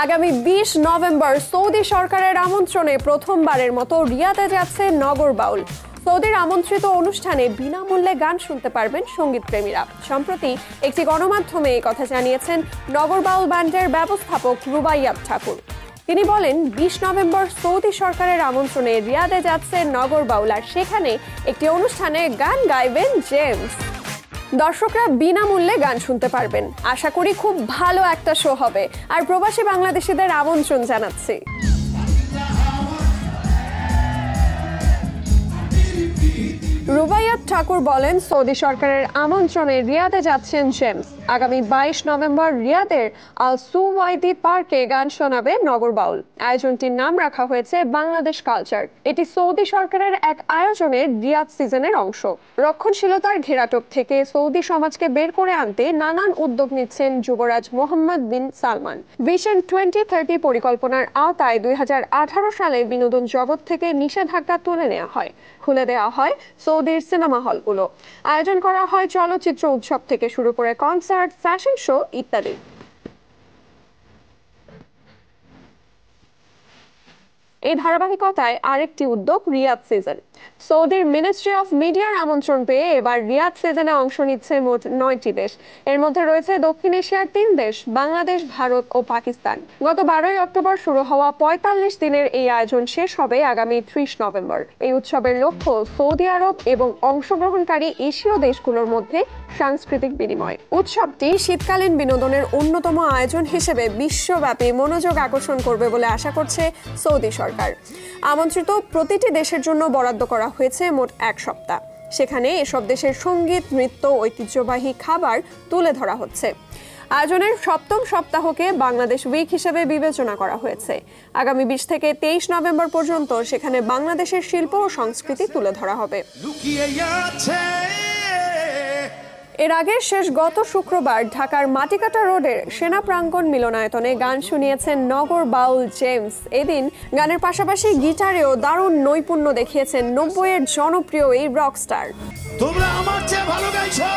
আগামী 20 November Saudi সরকারের আমন্ত্রণে প্রথমবারের মতো রিয়াদে যাচ্ছে নগর বাউল। সৌদির আমন্ত্রিত অনুষ্ঠানে বিনামূল্যে গান শুনতে পারবেন সঙ্গীতপ্রেমীরা। সম্প্রতি একটি গণমাধ্যমে এই কথা জানিয়েছেন নগর বাউল ব্যান্ডের ব্যবস্থাপক রুবাইয়াত ঠাকুর। তিনি বলেন, 20 নভেম্বর সৌদি সরকারের আমন্ত্রণে রিয়াদে যাচ্ছে নগর বাউল, আর সেখানে একটি অনুষ্ঠানে গান গাইবেন জেমস। দর্শকরা বিনামূল্যে গান শুনতে পারবেন। আশা করি খুব ভালো একটা শো হবে, আর প্রবাসী বাংলাদেশিদের আমন্ত্রণ জানাচ্ছি। রুবাইয়াত ঠাকুর বলেন, সৌদি সরকারের আমন্ত্রণে রিয়াদে যাচ্ছেন জেমস। আগামী 22 নভেম্বর রিয়াদের আল সুওয়াইদি পার্কে গান শোনাবে নগর বাউল। আয়োজনটির নাম রাখা হয়েছে বাংলাদেশ কালচার। এটি সৌদি সরকারের এক আয়োজনের রিয়াদ সিজনের অংশ। রক্ষণশীলতার ঘেরাটোপ থেকে সৌদি সমাজকে বের করে আনতে নানান উদ্যোগ নিচ্ছেন যুবরাজ মোহাম্মদ বিন সালমান। ভিশন 2030 পরিকল্পনার আওতায় 2018 সালে বিনোদন জগৎ থেকে নিষেধাজ্ঞা তুলে নেওয়া হয়, খুলে দেওয়া হয় সৌদির সিনেমা হলগুলো। আয়োজন করা হয় চলচ্চিত্র উৎসব থেকে শুরু করে কনসার্ট, ফ্যাশন শো ইত্যাদি। এই ধারাবাহিকতায় আরেকটি উদ্যোগ রিয়াদ সিজন। সৌদির মিনিস্ট্রি অফ মিডিয়ার আমন্ত্রণ পেয়ে এবার রিয়াদ সিজনে অংশ নিচ্ছে মোট 9টি দেশ। এর মধ্যে রয়েছে দক্ষিণ এশিয়ার 3 দেশ, বাংলাদেশ, ভারত ও পাকিস্তান। গত 12 অক্টোবর শুরু হওয়া 45 দিনের এই আয়োজন শেষ হবে আগামী 30 নভেম্বর। এই উৎসবের লক্ষ্য সৌদি আরব এবং অংশগ্রহণকারী এশীয় দেশগুলোর মধ্যে সাংস্কৃতিক বিনিময়। উৎসবটি শীতকালীন বিনোদনের অন্যতম আয়োজন হিসেবে বিশ্বব্যাপী মনোযোগ আকর্ষণ করবে বলে আশা করছে সৌদি সরকার। আমন্ত্রিত প্রতিটি দেশের জন্য বরাদ্দ করা হয়েছে মোট 1 সপ্তাহ। সেখানে এসব দেশের সঙ্গীত, নৃত্য, ঐতিহ্যবাহী খাবার তুলে ধরা হচ্ছে। আয়োজনের 7ম সপ্তাহকে বাংলাদেশ উইক হিসেবে বিবেচনা করা হয়েছে। আগামী 20 থেকে 23 নভেম্বর পর্যন্ত সেখানে বাংলাদেশের শিল্প ও সংস্কৃতি তুলে ধরা হবে। এর আগে গত শুক্রবার ঢাকার মাটিকাটা রোডের সেনা প্রাঙ্গণ মিলনায়তনে গান শুনিয়েছেন নগর বাউল জেমস। এদিন গানের পাশাপাশি গিটারেও দারুণ নৈপুণ্য দেখিয়েছেন 90-এর জনপ্রিয় এই রকস্টার। তোমরা আমার চেয়ে ভালো গাইছো।